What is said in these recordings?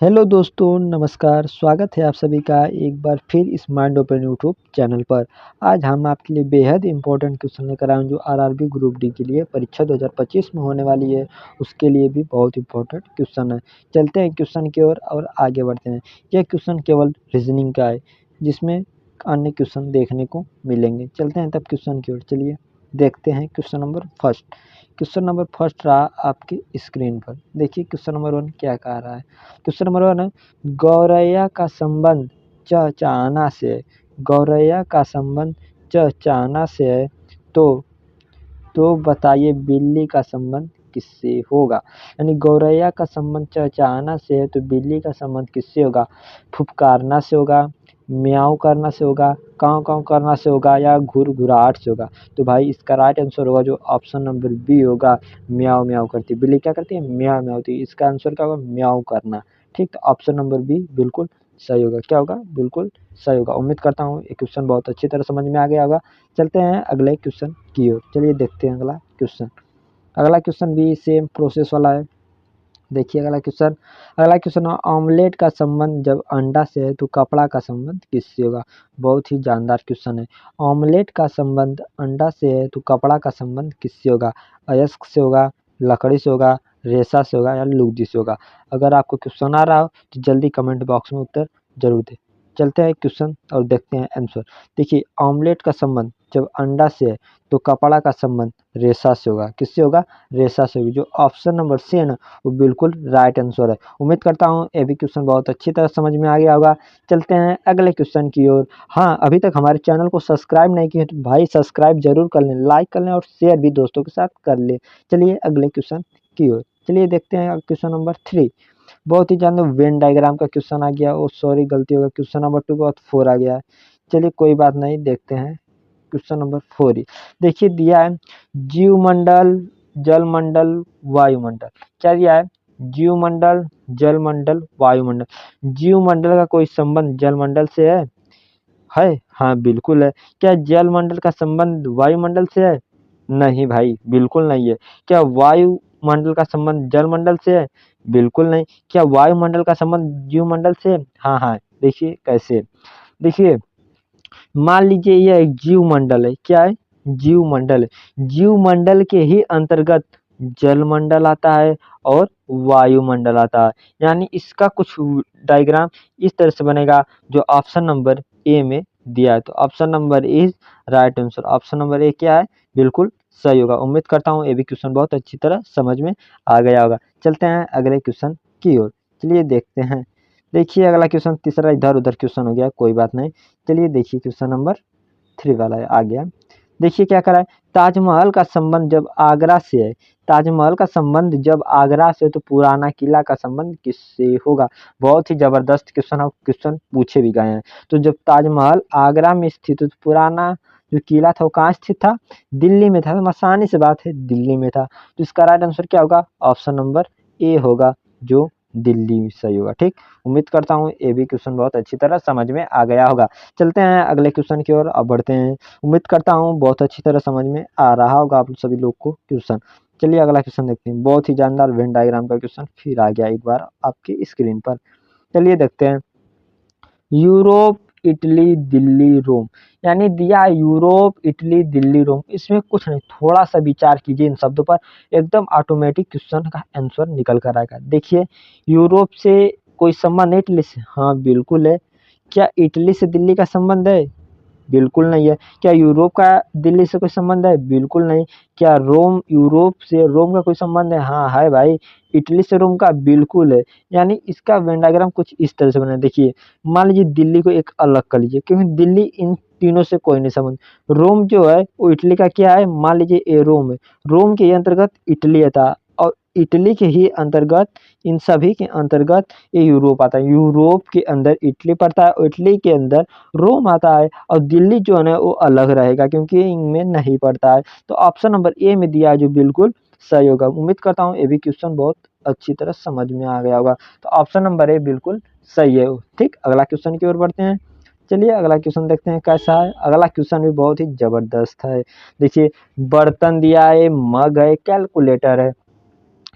Hello दोस्तों, नमस्कार। स्वागत है आप सभी का एक बार फिर इस माइंड ओपन यूट्यूब चैनल पर। आज हम आपके लिए बेहद इम्पोर्टेंट क्वेश्चन लेकर आए हैं जो आरआरबी ग्रुप डी के लिए परीक्षा 2025 में होने वाली है, उसके लिए भी बहुत इम्पोर्टेंट क्वेश्चन है। चलते हैं क्वेश्चन की ओर और आगे बढ़ते हैं। यह क्वेश्चन केवल रीजनिंग का है, जिसमें अन्य क्वेश्चन देखने को मिलेंगे। चलते हैं तब क्वेश्चन की ओर, चलिए देखते हैं। क्वेश्चन नंबर फर्स्ट रहा आपकी स्क्रीन पर। देखिए क्वेश्चन नंबर 1 क्या कह रहा है। क्वेश्चन नंबर 1 है, गौरैया का संबंध चहचहाना से है। गौरैया का संबंध चहचहाना से है, तो बताइए बिल्ली का संबंध किससे होगा। यानी गौरैया का संबंध चहचहाना से है तो बिल्ली का संबंध किससे होगा। फुफकारना से होगा, म्याऊं करना से होगा, काँव काँव करना से होगा या घुरघुराहट से होगा। तो भाई इसका राइट आंसर होगा जो ऑप्शन नंबर बी होगा, म्याऊं म्याऊं करती है। बिल्ली क्या करती है, म्याऊं म्याऊं होती है। इसका आंसर क्या होगा, म्याऊं करना। ठीक, तो ऑप्शन नंबर बी बिल्कुल सही होगा। क्या होगा, बिल्कुल सही होगा। उम्मीद करता हूँ ये क्वेश्चन बहुत अच्छी तरह समझ में आ गया होगा। चलते हैं अगले क्वेश्चन की ओर, चलिए देखते हैं अगला क्वेश्चन। अगला क्वेश्चन भी सेम प्रोसेस वाला है। देखिए अगला क्वेश्चन ऑमलेट का संबंध जब अंडा से है तो कपड़ा का संबंध किससे होगा। बहुत ही जानदार क्वेश्चन है। ऑमलेट का संबंध अंडा से है तो कपड़ा का संबंध किससे होगा। अयस्क से होगा, लकड़ी से होगा, रेशा से होगा या लुगदी से होगा। अगर आपको क्वेश्चन आ रहा हो तो जल्दी कमेंट बॉक्स में उत्तर जरूर दें। चलते हैं क्वेश्चन और देखते हैं आंसर। देखिए ऑमलेट का संबंध जब अंडा से है तो कपड़ा का संबंध रेशा से होगा। किससे होगा, रेशा से होगी। जो ऑप्शन नंबर सी है ना, वो बिल्कुल राइट आंसर है। उम्मीद करता हूँ ये भी क्वेश्चन बहुत अच्छी तरह समझ में आ गया होगा। चलते हैं अगले क्वेश्चन की ओर। हाँ, अभी तक हमारे चैनल को सब्सक्राइब नहीं किए तो भाई सब्सक्राइब जरूर कर लें, लाइक कर लें और शेयर भी दोस्तों के साथ कर लें। चलिए अगले क्वेश्चन की ओर, चलिए देखते हैं क्वेश्चन नंबर 3। बहुत ही जानते वेन डायग्राम का क्वेश्चन आ गया। ओ सॉरी, गलती हो गया। क्वेश्चन नंबर 2 के बाद 4 आ गया है। चलिए कोई बात नहीं, देखते हैं क्वेश्चन नंबर 4 ही। देखिए दिया है जीवमंडल, जलमंडल, वायुमंडल। क्या दिया है, जीवमंडल, जलमंडल, वायुमंडल। जीवमंडल का कोई संबंध जलमंडल से है? हाँ बिल्कुल है। क्या जलमंडल का संबंध वायुमंडल से है? नहीं भाई, बिल्कुल नहीं है। क्या वायुमंडल का संबंध जलमंडल से है? बिल्कुल नहीं। क्या वायुमंडल का संबंध जीवमंडल से है? हाँ हाँ, देखिए कैसे। देखिए मान लीजिए यह एक जीवमंडल है। क्या है, जीवमंडल है। जीवमंडल के ही अंतर्गत जलमंडल आता है और वायुमंडल आता है। यानी इसका कुछ डायग्राम इस तरह से बनेगा जो ऑप्शन नंबर ए में दिया है। तो option number is right answer. Option number A क्या है, बिल्कुल सही होगा। उम्मीद करता हूँ ये भी क्वेश्चन बहुत अच्छी तरह समझ में आ गया होगा। चलते हैं अगले क्वेश्चन की ओर, चलिए देखते हैं। देखिए अगला क्वेश्चन तीसरा इधर उधर क्वेश्चन हो गया, कोई बात नहीं। चलिए देखिए क्वेश्चन नंबर 3 वाला आ गया। देखिए क्या करा है, ताजमहल का संबंध जब आगरा से है। ताजमहल का संबंध जब आगरा से है तो पुराना किला का संबंध किससे होगा। बहुत ही जबरदस्त क्वेश्चन है, क्वेश्चन पूछे भी गए हैं। तो जब ताजमहल आगरा में स्थित है तो पुराना जो किला था वो कहाँ स्थित था, दिल्ली में था। तो आसानी से बात है, दिल्ली में था। तो इसका राइट आंसर क्या होगा, ऑप्शन नंबर ए होगा जो दिल्ली में सही होगा। ठीक, उम्मीद करता हूँ ये भी क्वेश्चन बहुत अच्छी तरह समझ में आ गया होगा। चलते हैं अगले क्वेश्चन की ओर अब बढ़ते हैं। उम्मीद करता हूँ बहुत अच्छी तरह समझ में आ रहा होगा आप सभी लोग को क्वेश्चन। चलिए अगला क्वेश्चन देखते हैं। बहुत ही जानदार वेन डायग्राम का क्वेश्चन फिर आ गया एक बार आपकी स्क्रीन पर। चलिए देखते हैं। यूरोप, इटली, दिल्ली, रोम। यानी दिया है यूरोप, इटली, दिल्ली, रोम। इसमें कुछ नहीं, थोड़ा सा विचार कीजिए इन शब्दों पर, एकदम ऑटोमेटिक क्वेश्चन का आंसर निकल कर आएगा। देखिए यूरोप से कोई संबंध है इटली से? हाँ बिल्कुल है। क्या इटली से दिल्ली का संबंध है? बिल्कुल नहीं है। क्या यूरोप का दिल्ली से कोई संबंध है? बिल्कुल नहीं। क्या रोम, यूरोप से रोम का कोई संबंध है? हाँ है भाई, इटली से रोम का बिल्कुल है। यानी इसका वेन डायग्राम कुछ इस तरह से बना है। देखिए मान लीजिए दिल्ली को एक अलग कर लीजिए, क्योंकि दिल्ली इन तीनों से कोई नहीं संबंध। रोम जो है वो इटली का क्या है, मान लीजिए ये रोम है। रोम के अंतर्गत इटली आता, और इटली के ही अंतर्गत, इन सभी के अंतर्गत ये यूरोप आता है। यूरोप के अंदर इटली पड़ता है और इटली के अंदर रोम आता है, और दिल्ली जो है ना वो अलग रहेगा क्योंकि इनमें नहीं पड़ता है। तो ऑप्शन नंबर ए में दिया है जो बिल्कुल सही होगा। उम्मीद करता हूँ ये भी क्वेश्चन बहुत अच्छी तरह समझ में आ गया होगा। तो ऑप्शन नंबर ए बिल्कुल सही है। ठीक, अगला क्वेश्चन की ओर बढ़ते हैं। चलिए अगला क्वेश्चन देखते हैं कैसा है। अगला क्वेश्चन भी बहुत ही जबरदस्त है। देखिए बर्तन दिया है, मग है, कैलकुलेटर है।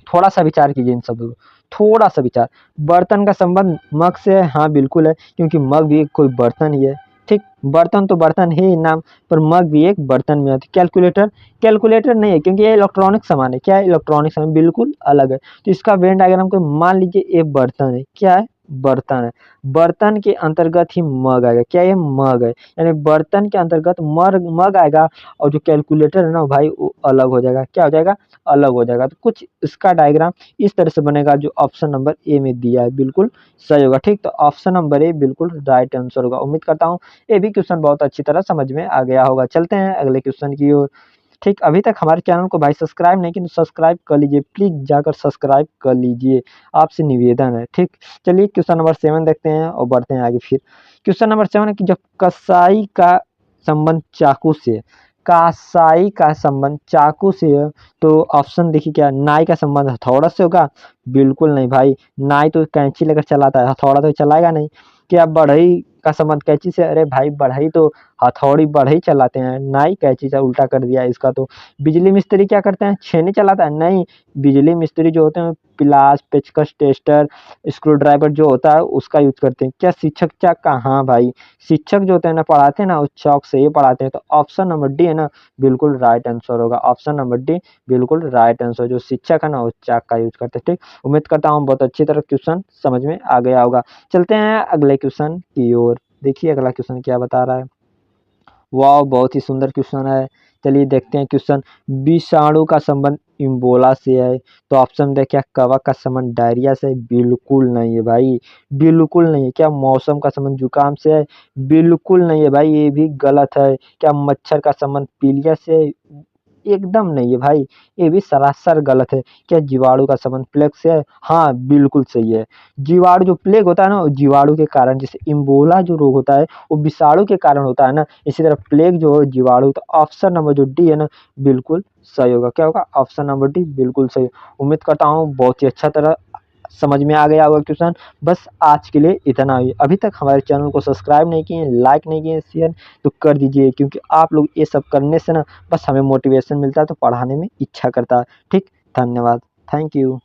थोड़ा सा विचार कीजिए इन सब, थोड़ा-सा विचार। बर्तन का संबंध मग से है, हाँ बिल्कुल है, क्योंकि मग भी कोई बर्तन ही है, ठीक? बर्तन तो बर्तन है ही नाम, पर मग भी एक बर्तन में आती है। कैलकुलेटर, कैलकुलेटर नहीं है क्योंकि ये इलेक्ट्रॉनिक सामान है। क्या है? इलेक्ट्रॉनिक सामान, बिल्कुल अलग है। तो इसका वेन डायग्राम को मान लीजिए ये बर्तन है। क्या है? बर्तन है। बर्तन के अंतर्गत ही मग आएगा। क्या ये? मग है। यानी बर्तन के अंतर्गत मग आएगा और जो कैलकुलेटर है ना भाई वो अलग हो जाएगा। क्या हो जाएगा? अलग हो जाएगा। तो कुछ इसका डायग्राम इस तरह से बनेगा जो ऑप्शन नंबर ए में दिया है, बिल्कुल सही होगा। ठीक, तो ऑप्शन नंबर ए बिल्कुल राइट आंसर होगा। उम्मीद करता हूँ ये भी क्वेश्चन बहुत अच्छी तरह समझ में आ गया होगा। चलते हैं अगले क्वेश्चन की ओर। ठीक, अभी तक हमारे चैनल को भाई सब्सक्राइब नहीं किया तो सब्सक्राइब कर लीजिए, प्लीज़ जाकर सब्सक्राइब कर लीजिए, आपसे निवेदन है। ठीक, चलिए क्वेश्चन नंबर 7 देखते हैं और बढ़ते हैं आगे फिर। क्वेश्चन नंबर 7 है कि जब कसाई का संबंध चाकू से है, कसाई का संबंध चाकू से है, तो ऑप्शन देखिए क्या है? नाई का संबंध हथौड़ा से होगा? बिल्कुल नहीं भाई, नाई तो कैंची लेकर चलाता है, हथौड़ा तो चलाएगा नहीं। क्या बढ़ई का संबंध कैंची से? अरे भाई बढ़ई तो हथौड़ी बढ़ई चलाते हैं, नाई कैंची से, उल्टा कर दिया इसका तो। बिजली मिस्त्री क्या करते हैं? छेनी चलाता है? नहीं, बिजली मिस्त्री जो होते हैं पिलास, पेचकस, टेस्टर, स्क्रू ड्राइवर जो होता है उसका यूज़ करते हैं। क्या शिक्षक चाक का? हाँ भाई, शिक्षक जो होते हैं ना पढ़ाते हैं ना, वो चॉक से ही पढ़ाते हैं। तो ऑप्शन नंबर डी है ना बिल्कुल राइट आंसर होगा। ऑप्शन नंबर डी बिल्कुल राइट आंसर। जो शिक्षक है ना वो चाक का यूज़ करते हैं। ठीक, उम्मीद करता हूँ बहुत अच्छी तरह क्वेश्चन समझ में आ गया होगा। चलते हैं अगले क्वेश्चन की ओर। देखिए अगला क्वेश्चन क्या बता रहा है। वाह! बहुत ही सुंदर क्वेश्चन है। चलिए देखते हैं क्वेश्चन। विषाणु का संबंध इम्बोला से है, तो ऑप्शन दें क्या कवक का संबंध डायरिया से है? बिल्कुल नहीं है भाई, बिल्कुल नहीं है। क्या मौसम का संबंध जुकाम से है? बिल्कुल नहीं है भाई, ये भी गलत है। क्या मच्छर का संबंध पीलिया से है? एकदम नहीं है भाई, ये भी सरासर गलत है। क्या जीवाणु का संबंध प्लेग से है? हाँ, बिल्कुल सही है। जीवाणु जो प्लेग होता है ना, वो जीवाणु के कारण, जैसे इम्बोला जो रोग होता है वो विषाणु के कारण होता है ना, इसी तरह प्लेग जो है जीवाणु। तो ऑप्शन नंबर जो डी है ना बिल्कुल सही होगा। क्या होगा? ऑप्शन नंबर डी बिल्कुल सही। उम्मीद करता हूँ बहुत ही अच्छा तरह समझ में आ गया होगा क्वेश्चन। बस आज के लिए इतना ही। अभी तक हमारे चैनल को सब्सक्राइब नहीं किए, लाइक नहीं किए, शेयर तो कर दीजिए, क्योंकि आप लोग ये सब करने से ना बस हमें मोटिवेशन मिलता है, तो पढ़ाने में इच्छा करता है। ठीक, धन्यवाद। Thank you.